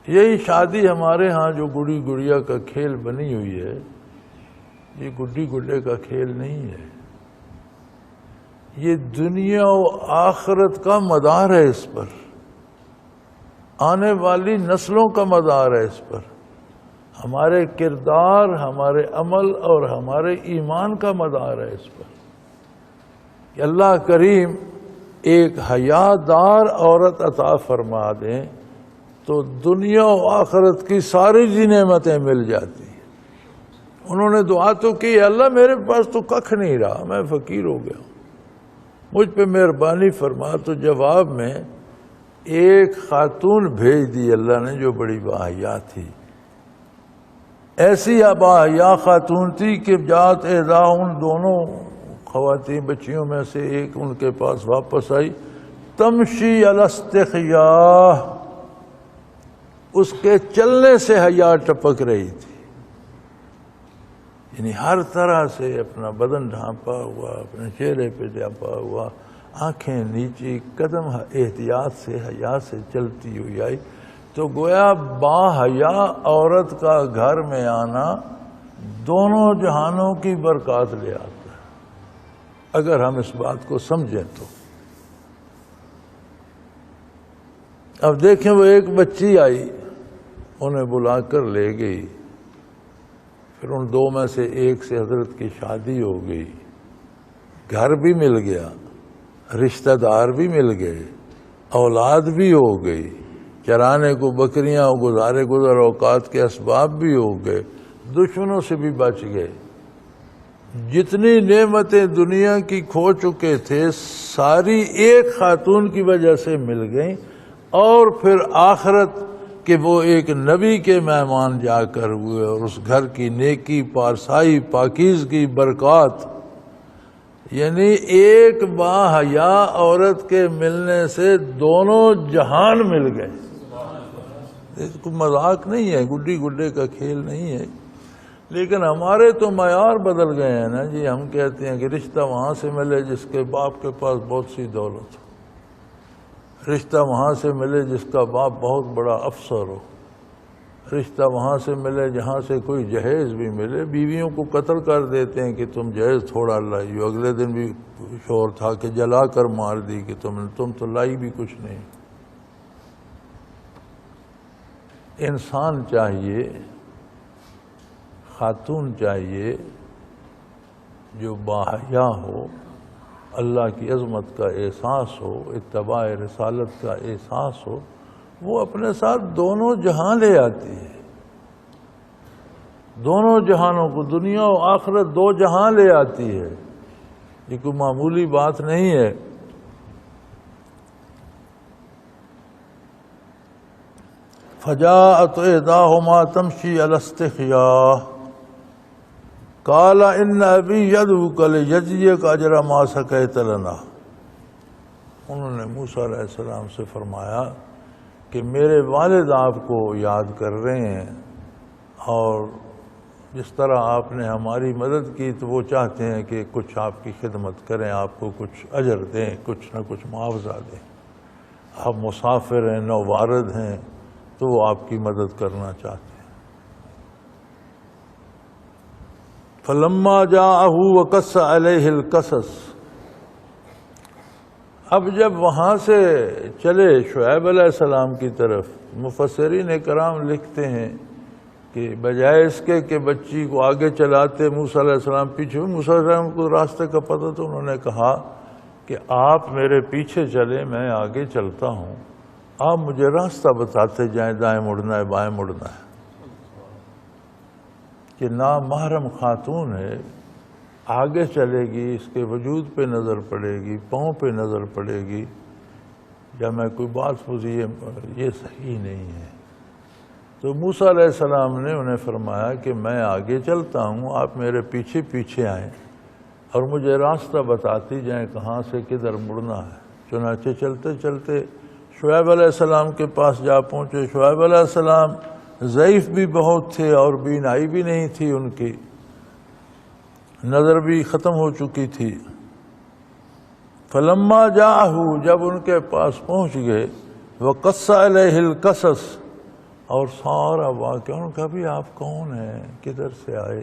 یہی شادی ہمارے ہاں جو گڑی گڑیا کا کھیل بنی ہوئی ہے، یہ گڈی گڈے کا کھیل نہیں ہے، یہ دنیا و آخرت کا مدار ہے، اس پر آنے والی نسلوں کا مدار ہے، اس پر ہمارے کردار، ہمارے عمل اور ہمارے ایمان کا مدار ہے اس پر کہ اللہ کریم ایک حیادار عورت عطا فرما دیں تو دنیا و آخرت کی ساری نعمتیں مل جاتی ہیں۔ انہوں نے دعا تو کی، اللہ میرے پاس تو ککھ نہیں رہا، میں فقیر ہو گیا ہوں، مجھ پہ مہربانی فرما۔ تو جواب میں ایک خاتون بھیج دی اللہ نے جو بڑی باحیا تھی، ایسی باحیا خاتون تھی کہ جات احدا ان دونوں خواتین بچیوں میں سے ایک ان کے پاس واپس آئی، تمشی علی استحیاء، اس کے چلنے سے حیا ٹپک رہی تھی، یعنی ہر طرح سے اپنا بدن ڈھانپا ہوا، اپنے چہرے پہ ڈھانپا ہوا، آنکھیں نیچی، قدم احتیاط سے حیا سے چلتی ہوئی آئی۔ تو گویا با حیا عورت کا گھر میں آنا دونوں جہانوں کی برکات لے آتا ہے، اگر ہم اس بات کو سمجھیں تو۔ اب دیکھیں وہ ایک بچی آئی، انہیں بلا کر لے گئی، پھر ان دو میں سے ایک سے حضرت کی شادی ہو گئی، گھر بھی مل گیا، رشتہ دار بھی مل گئے، اولاد بھی ہو گئی، چرانے کو بکریاں، گزارے گزر اوقات کے اسباب بھی ہو گئے، دشمنوں سے بھی بچ گئے، جتنی نعمتیں دنیا کی کھو چکے تھے ساری ایک خاتون کی وجہ سے مل گئیں، اور پھر آخرت کہ وہ ایک نبی کے مہمان جا کر ہوئے، اور اس گھر کی نیکی، پارسائی، پاکیزگی، برکات، یعنی ایک با حیا عورت کے ملنے سے دونوں جہان مل گئے۔ کوئی مذاق نہیں ہے، گڈی گڈے کا کھیل نہیں ہے، لیکن ہمارے تو معیار بدل گئے ہیں نا جی۔ ہم کہتے ہیں کہ رشتہ وہاں سے ملے جس کے باپ کے پاس بہت سی دولت ہو، رشتہ وہاں سے ملے جس کا باپ بہت بڑا افسر ہو، رشتہ وہاں سے ملے جہاں سے کوئی جہیز بھی ملے۔ بیویوں کو قتل کر دیتے ہیں کہ تم جہیز تھوڑا لائی ہو، اگلے دن بھی شور تھا کہ جلا کر مار دی کہ تم تو لائی بھی کچھ نہیں۔ انسان چاہیے، خاتون چاہیے جو باحیا ہو، اللہ کی عظمت کا احساس ہو، اتباع رسالت کا احساس ہو، وہ اپنے ساتھ دونوں جہاں لے آتی ہے، دونوں جہانوں کو، دنیا و آخرت دو جہاں لے آتی ہے، یہ کوئی معمولی بات نہیں ہے۔ فجاءت احداہما تمشی علی استحیاء قال ان ابی یدعوک لیجزیک اجر ما سقیت لنا۔ انہوں نے موسیٰ علیہ السلام سے فرمایا کہ میرے والد آپ کو یاد کر رہے ہیں، اور جس طرح آپ نے ہماری مدد کی تو وہ چاہتے ہیں کہ کچھ آپ کی خدمت کریں، آپ کو کچھ اجر دیں، کچھ نہ کچھ معاوضہ دیں۔ آپ مسافر ہیں، نووارد ہیں، تو وہ آپ کی مدد کرنا چاہتے ہیں۔ فلما جاءہ وقص علیہ القصص، اب جب وہاں سے چلے شعیب علیہ السلام کی طرف، مفسرین کرام لکھتے ہیں کہ بجائے اس کے کہ بچی کو آگے چلاتے موسیٰ علیہ السلام پیچھے، موسیٰ علیہ السلام کو راستے کا پتہ تو انہوں نے کہا کہ آپ میرے پیچھے چلیں، میں آگے چلتا ہوں، آپ مجھے راستہ بتاتے جائیں، دائیں مڑنا ہے بائیں مڑنا ہے، کہ نامحرم خاتون ہے، آگے چلے گی، اس کے وجود پہ نظر پڑے گی، پاؤں پہ نظر پڑے گی، یا میں کوئی بات پوچھی، یہ صحیح نہیں ہے۔ تو موسیٰ علیہ السلام نے انہیں فرمایا کہ میں آگے چلتا ہوں، آپ میرے پیچھے پیچھے آئیں اور مجھے راستہ بتاتی جائیں کہاں سے کدھر مڑنا ہے۔ چنانچہ چلتے چلتے شعیب علیہ السلام کے پاس جا پہنچے۔ شعیب علیہ السلام ضعیف بھی بہت تھے اور بینائی بھی نہیں تھی، ان کی نظر بھی ختم ہو چکی تھی۔ فلما جاءہ، جب ان کے پاس پہنچ گئے، وقص علیہ القصص، اور سارا واقعہ. انہوں نے کہا بھی آپ کون ہیں, کدھر سے آئے,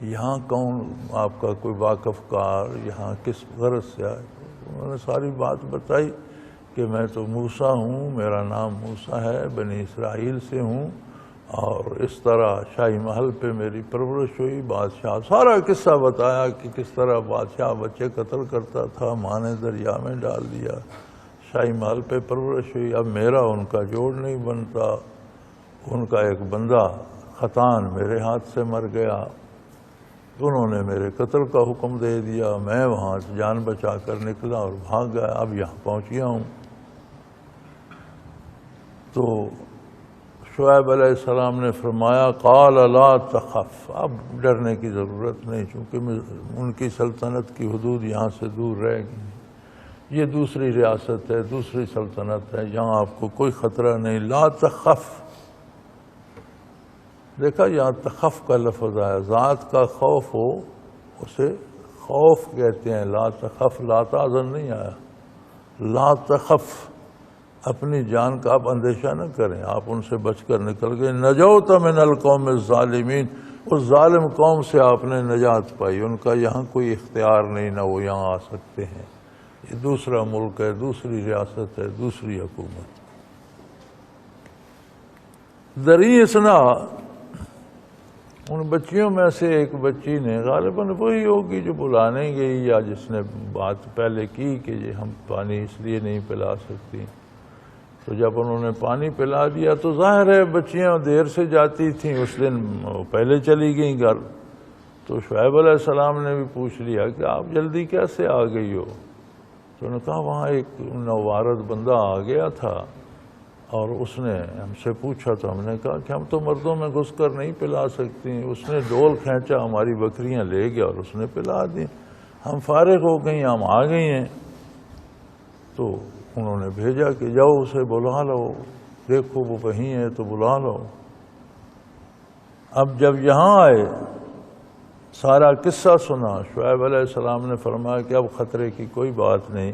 یہاں کون آپ کا کوئی واقف کار, یہاں کس غرض سے آئے. انہوں نے ساری بات بتائی کہ میں تو موسیٰ ہوں, میرا نام موسیٰ ہے, بنی اسرائیل سے ہوں, اور اس طرح شاہی محل پہ میری پرورش ہوئی. بادشاہ سارا قصہ بتایا کہ کس طرح بادشاہ بچے قتل کرتا تھا, ماں نے دریا میں ڈال دیا, شاہی محل پہ پرورش ہوئی. اب میرا ان کا جوڑ نہیں بنتا, ان کا ایک بندہ خطان میرے ہاتھ سے مر گیا, انہوں نے میرے قتل کا حکم دے دیا, میں وہاں سے جان بچا کر نکلا اور بھاگ گیا, اب یہاں پہنچ گیا ہوں. تو شعیب علیہ السلام نے فرمایا قال لا تخف, اب ڈرنے کی ضرورت نہیں, چونکہ ان کی سلطنت کی حدود یہاں سے دور رہ گئی. یہ دوسری ریاست ہے, دوسری سلطنت ہے, یہاں آپ کو کوئی خطرہ نہیں. لا تخف, دیکھا یہاں تخف کا لفظ آیا, ذات کا خوف ہو اسے خوف کہتے ہیں. لا تخف, لا تحزن نہیں آیا. لا تخف, اپنی جان کا آپ اندیشہ نہ کریں, آپ ان سے بچ کر نکل گئے. نجوت من القوم الظالمین, اس ظالم قوم سے آپ نے نجات پائی, ان کا یہاں کوئی اختیار نہیں, نہ وہ یہاں آ سکتے ہیں. یہ دوسرا ملک ہے, دوسری ریاست ہے, دوسری حکومت. دری اسنا, ان بچیوں میں سے ایک بچی نے, غالباً وہی ہوگی جو بلانے گئی یا جس نے بات پہلے کی کہ یہ ہم پانی اس لیے نہیں پلا سکتی, تو جب انہوں نے پانی پلا دیا تو ظاہر ہے بچیاں دیر سے جاتی تھیں, اس دن پہلے چلی گئیں گھر. تو شعیب علیہ السلام نے بھی پوچھ لیا کہ آپ جلدی کیسے آ گئی ہو. تو انہوں نے کہا وہاں ایک نوارد بندہ آ گیا تھا اور اس نے ہم سے پوچھا, تو ہم نے کہا کہ ہم تو مردوں میں گھس کر نہیں پلا سکتی. اس نے ڈول کھینچا, ہماری بکریاں لے گیا اور اس نے پلا دی. ہم فارغ ہو گئی, ہم آ گئی ہیں. تو انہوں نے بھیجا کہ جاؤ اسے بلا لو, دیکھو وہ وہیں ہے تو بلا لو. اب جب یہاں آئے, سارا قصہ سنا, شعیب علیہ السلام نے فرمایا کہ اب خطرے کی کوئی بات نہیں.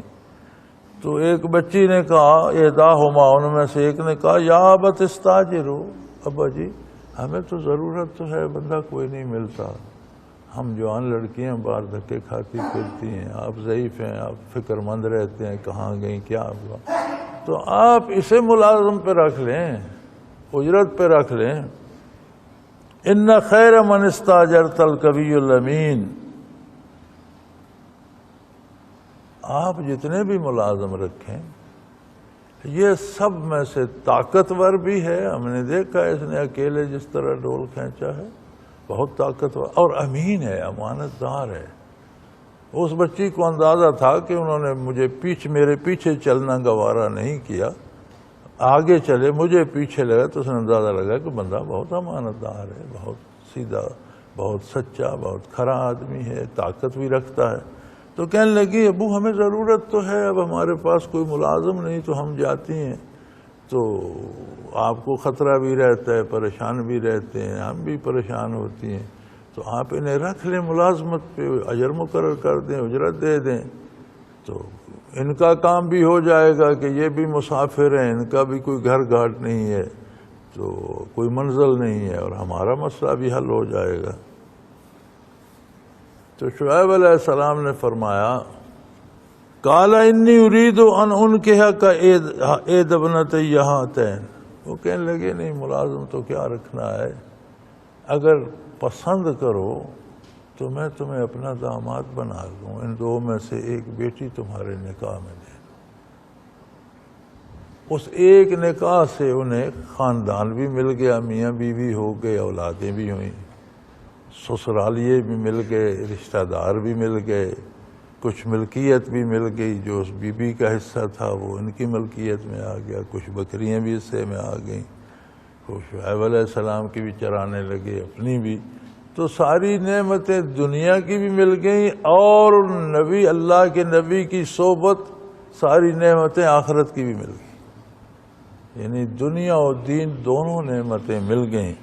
تو ایک بچی نے کہا, احداہما, ان میں سے ایک نے کہا, یا ابت استاجروا, ابا جی ہمیں تو ضرورت تو ہے, بندہ کوئی نہیں ملتا, ہم جوان لڑکیاں باہر دھکے کھاتی پھرتی ہیں, آپ ضعیف ہیں, آپ فکر مند رہتے ہیں کہاں گئیں کیا ہوا, تو آپ اسے ملازم پہ رکھ لیں, اجرت پہ رکھ لیں. ان خیر من استاجرت القوی الامین, آپ جتنے بھی ملازم رکھیں یہ سب میں سے طاقتور بھی ہے, ہم نے دیکھا اس نے اکیلے جس طرح ڈول کھینچا ہے, بہت طاقتور, اور امین ہے, امانت دار ہے. اس بچی کو اندازہ تھا کہ انہوں نے مجھے میرے پیچھے چلنا گوارا نہیں کیا, آگے چلے, مجھے پیچھے لگا, تو اس نے اندازہ لگا کہ بندہ بہت امانت دار ہے, بہت سیدھا, بہت سچا, بہت کھرا آدمی ہے, طاقت بھی رکھتا ہے. تو کہنے لگی ابو ہمیں ضرورت تو ہے, اب ہمارے پاس کوئی ملازم نہیں تو ہم جاتی ہیں, تو آپ کو خطرہ بھی رہتا ہے, پریشان بھی رہتے ہیں, ہم بھی پریشان ہوتی ہیں, تو آپ انہیں رکھ لیں ملازمت پہ, اجر مقرر کر دیں, اجرت دے دیں, تو ان کا کام بھی ہو جائے گا کہ یہ بھی مسافر ہیں, ان کا بھی کوئی گھر گھاٹ نہیں ہے, تو کوئی منزل نہیں ہے, اور ہمارا مسئلہ بھی حل ہو جائے گا. تو شعیب علیہ السلام نے فرمایا قال انی ارید ان انکحک احدی ابنتی ہاتین, وہ کہنے لگے نہیں ملازم تو کیا رکھنا ہے, اگر پسند کرو تو میں تمہیں اپنا داماد بنا لوں, ان دو میں سے ایک بیٹی تمہارے نکاح میں دے دوں. اس ایک نکاح سے انہیں خاندان بھی مل گیا, میاں بیوی ہو گئے, اولادیں بھی ہوئیں, سسرالیے بھی مل گئے, رشتہ دار بھی مل گئے, کچھ ملکیت بھی مل گئی, جو اس بی بی کا حصہ تھا وہ ان کی ملکیت میں آ گیا, کچھ بکریاں بھی حصے میں آ گئیں, وہ شعیب علیہ السلام کی بھی چرانے لگے, اپنی بھی. تو ساری نعمتیں دنیا کی بھی مل گئیں, اور نبی, اللہ کے نبی کی صحبت, ساری نعمتیں آخرت کی بھی مل گئیں, یعنی دنیا اور دین دونوں نعمتیں مل گئیں.